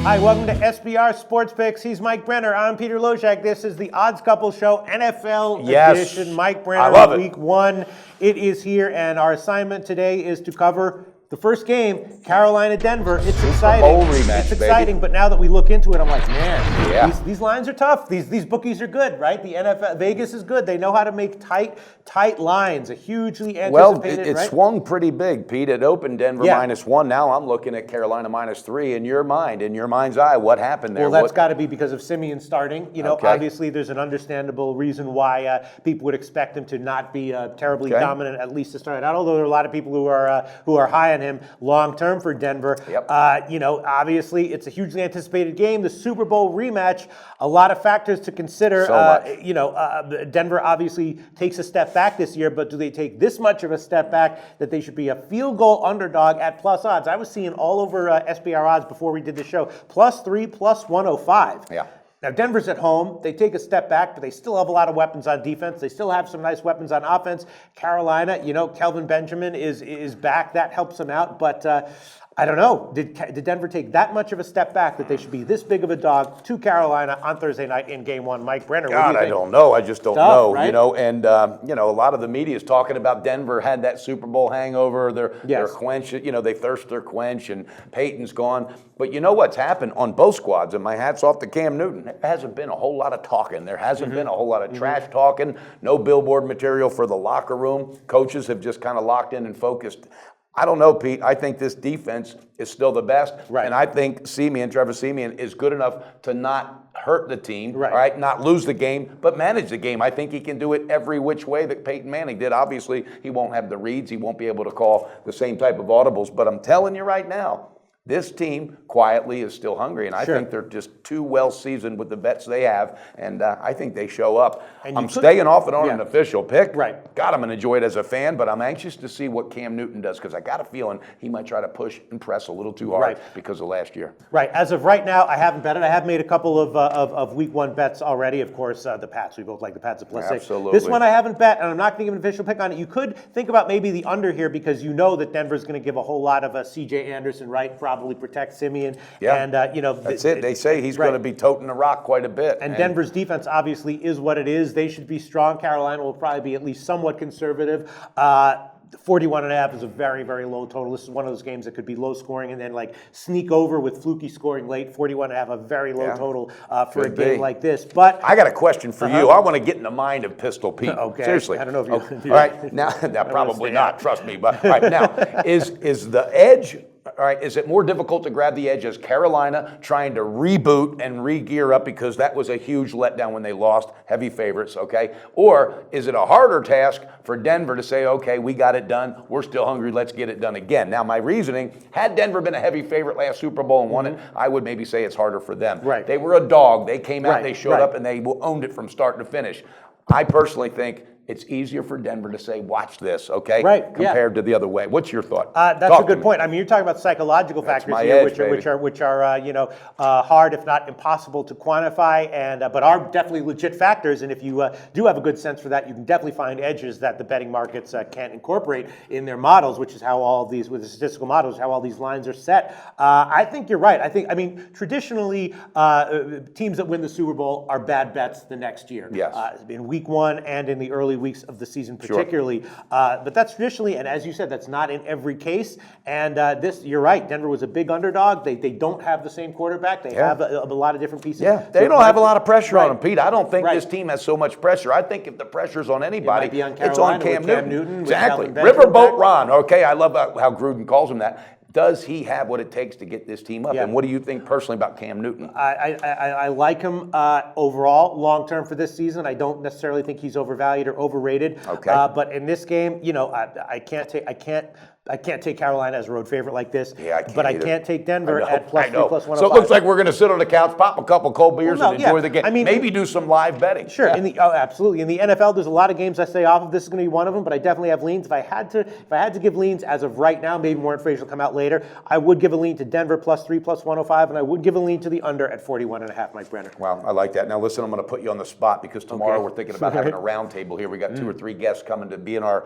Hi, welcome to SBR Sports Picks. He's Mike Brenner. I'm Peter Lojak. This is the Odds Couple Show, NFL edition. Mike Brenner, I love it. Week 1. It is here, and our assignment today is to cover the first game, Carolina-Denver. It's exciting. Bowl rematch, it's exciting, baby. but now that we look into it, I'm like, man, Yeah. these lines are tough. These bookies are good, right? The NFL, Vegas is good. They know how to make tight lines. A hugely anticipated, Well, it right? swung pretty big, Pete. It opened Denver -1. Now I'm looking at Carolina -3. In your mind's eye, what happened there? Well, that's got to be because of Simeon starting. You know, Okay. obviously there's an understandable reason why people would expect him to not be terribly dominant, at least to start out. Although there are a lot of people who are high on him long term for Denver. Yep. You know, obviously it's a hugely anticipated game. The Super Bowl rematch. A lot of factors to consider. So much. You know, Denver obviously takes a step back this year, but do they take this much of a step back that they should be a field goal underdog at plus odds? I was seeing all over SBR odds before we did the show. +3, +105. Yeah. Now, Denver's at home. They take a step back, but they still have a lot of weapons on defense. They still have some nice weapons on offense. Carolina, you know, Kelvin Benjamin is back. That helps them out. But I don't know. Did Denver take that much of a step back that they should be this big of a dog to Carolina on Thursday night in Game 1? Mike Brenner, what do you God, think? I don't know. I just don't know. Right? You know, and you know, a lot of the media is talking about Denver had that Super Bowl hangover. Their quench, you know, they thirst their quench, and Peyton's gone. But you know what's happened on both squads, and my hat's off to Cam Newton. There hasn't been a whole lot of talking. There hasn't been a whole lot of trash talking. No billboard material for the locker room. Coaches have just kind of locked in and focused. I don't know, Pete. I think this defense is still the best. Right. And I think Trevor Siemian is good enough to not hurt the team, Right. all right, not lose the game, but manage the game. I think he can do it every which way that Peyton Manning did. Obviously, he won't have the reads. He won't be able to call the same type of audibles. But I'm telling you right now, this team quietly is still hungry, and I think they're just too well seasoned with the vets they have, and I think they show up. I'm staying off it on an official pick. Right. God, I'm going to enjoy it as a fan, but I'm anxious to see what Cam Newton does because I got a feeling he might try to push and press a little too hard because of last year. Right. As of right now, I haven't bet it. I have made a couple of Week 1 bets already. Of course, the Pats. We both like the Pats at +6. Absolutely. This one I haven't bet, and I'm not going to give an official pick on it. You could think about maybe the under here because you know that Denver's going to give a whole lot of C.J. Anderson, right? Probably protect Simeon. Yeah. And, you know. That's it. They say he's going to be toting the rock quite a bit. And Denver's defense obviously is what it is. They should be strong. Carolina will probably be at least somewhat conservative. 41.5 is a very, very low total. This is one of those games that could be low scoring and then like sneak over with fluky scoring late. 41.5, a very low total for a game like this. But I got a question for you. I want to get in the mind of Pistol Pete. Okay. Seriously. I don't know if you. All right. Now, probably not. Trust me. But all right. Now, is the edge? All right, is it more difficult to grab the edge as Carolina trying to reboot and re-gear up because that was a huge letdown when they lost, heavy favorites, okay? Or is it a harder task for Denver to say, okay, we got it done, we're still hungry, let's get it done again? Now, my reasoning, had Denver been a heavy favorite last Super Bowl and won it, I would maybe say it's harder for them. Right. They were a dog. They came out, they showed up, and they owned it from start to finish. I personally think it's easier for Denver to say, watch this, okay? Compared to the other way. What's your thought? That's a good point. I mean, you're talking about psychological factors here, which are you know, hard, if not impossible to quantify, and but are definitely legit factors. And if you do have a good sense for that, you can definitely find edges that the betting markets can't incorporate in their models, which is how all these, with the statistical models, how all these lines are set. I think you're right. I mean, traditionally, teams that win the Super Bowl are bad bets the next year. Yes. In Week 1 and in the early weeks of the season particularly. But that's traditionally, and as you said, that's not in every case. And this, you're right, Denver was a big underdog. They don't have the same quarterback. They have a lot of different pieces. Yeah, they don't have a lot of pressure on them, Pete. I don't think this team has so much pressure. I think if the pressure's on anybody, it's on Cam Newton. Exactly. Riverboat Ron, okay? I love how Gruden calls him that. Does he have what it takes to get this team up? And what do you think personally about Cam Newton? I like him overall, long term for this season. I don't necessarily think he's overvalued or overrated. Okay. But in this game, you know, I can't take Carolina as a road favorite like this. Yeah, I can't but either. I can't take Denver at +3, +105. So it looks like we're going to sit on the couch, pop a couple cold beers, and enjoy the game. I mean, maybe do some live betting. Sure. Absolutely. In the NFL, there's a lot of games I stay off of. This is going to be one of them, but I definitely have leans. If I had to give leans as of right now, maybe more information will come out later. I would give a lean to Denver +3, +105, and I would give a lean to the under at 41.5, Mike Brenner. Wow, I like that. Now listen, I'm going to put you on the spot because tomorrow we're thinking about having a round table here. We got 2 or 3 guests coming to be in our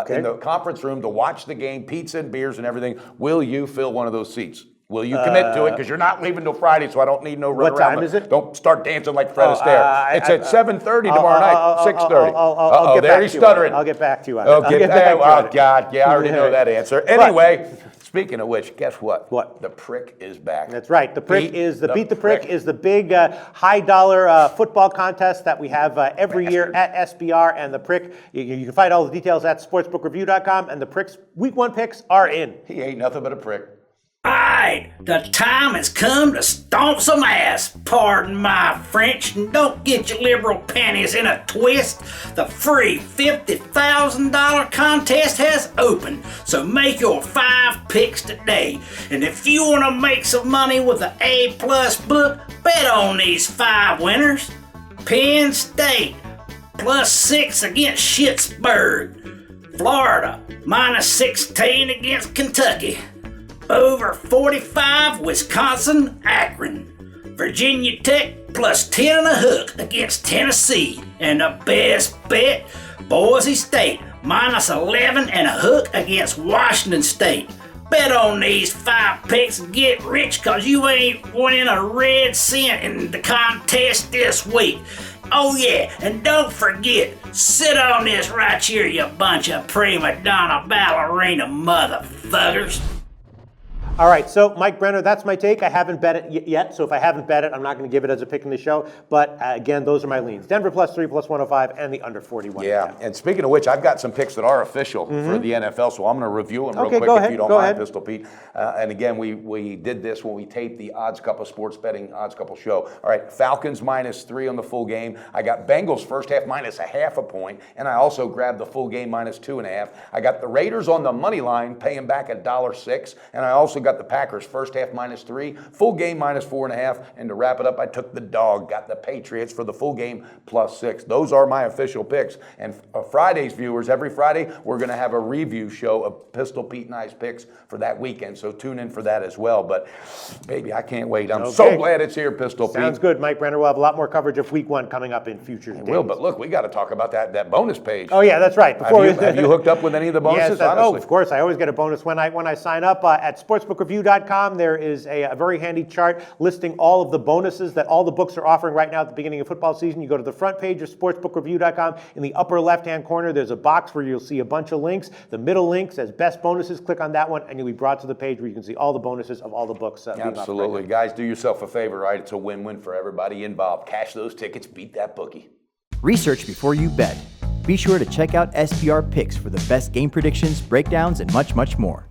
in the conference room to watch the game, pizza and beers and everything. Will you fill one of those seats? Will you commit to it? Because you're not leaving till Friday, so I don't need no run What around. time is it? Don't start dancing like Fred Astaire. It's at 7:30 tomorrow night, 6:30. I'll get there back he's to you stuttering. I'll get back to you on Oh, it. I'll get back to you on it. God, yeah, I already know that answer. Anyway, speaking of which, guess what? What? The Prick is back. That's right. The Prick is the Beat the Prick is the big high dollar football contest that we have every year at SBR. And the Prick, you can find all the details at sportsbookreview.com. And the Prick's week 1 picks are in. He ain't nothing but a prick. Alright, the time has come to stomp some ass. Pardon my French, and don't get your liberal panties in a twist. The free $50,000 contest has opened, so make your 5 picks today. And if you want to make some money with the A+ book, bet on these 5 winners. Penn State, +6 against Schittsburg. Florida, -16 against Kentucky. Over 45, Wisconsin, Akron. Virginia Tech +10 and a hook against Tennessee. And the best bet, Boise State -11 and a hook against Washington State. Bet on these 5 picks and get rich, cause you ain't winning a red cent in the contest this week. Oh yeah, and don't forget, sit on this right here, you bunch of prima donna ballerina motherfuckers. All right, so Mike Brenner, that's my take. I haven't bet it yet, so if I haven't bet it, I'm not going to give it as a pick in the show. But again, those are my leans. Denver +3, +105, and the under 41. Yeah, and speaking of which, I've got some picks that are official for the NFL, so I'm going to review them real quick go if ahead, you don't go mind, ahead. Pistol Pete. And again, we did this when we taped the Odds Couple Sports Betting Odds Couple show. All right, Falcons -3 on the full game. I got Bengals first half -0.5 point, and I also grabbed the full game -2.5. I got the Raiders on the money line paying back $1.06, and I also got the Packers first half -3, full game -4.5, and to wrap it up, I took the dog, got the Patriots for the full game +6. Those are my official picks. And Friday's viewers, every Friday, we're going to have a review show of Pistol Pete and I's picks for that weekend, so tune in for that as well. But, baby, I can't wait. I'm so glad it's here, Pistol Pete. Sounds good, Mike Brenner. We'll have a lot more coverage of week 1 coming up in future days. Will, but look, we got to talk about that bonus page. Oh, yeah, that's right. Have you hooked up with any of the bonuses? Yes, honestly? of course. I always get a bonus when I sign up at sportsbookreview.com. There is a very handy chart listing all of the bonuses that all the books are offering right now at the beginning of football season. You go to the front page of sportsbookreview.com. In the upper left-hand corner, there's a box where you'll see a bunch of links. The middle link says best bonuses. Click on that one, and you'll be brought to the page where you can see all the bonuses of all the books. Absolutely. Right, guys, do yourself a favor, right? It's a win-win for everybody involved. Cash those tickets, beat that bookie. Research before you bet. Be sure to check out SBR Picks for the best game predictions, breakdowns, and much, much more.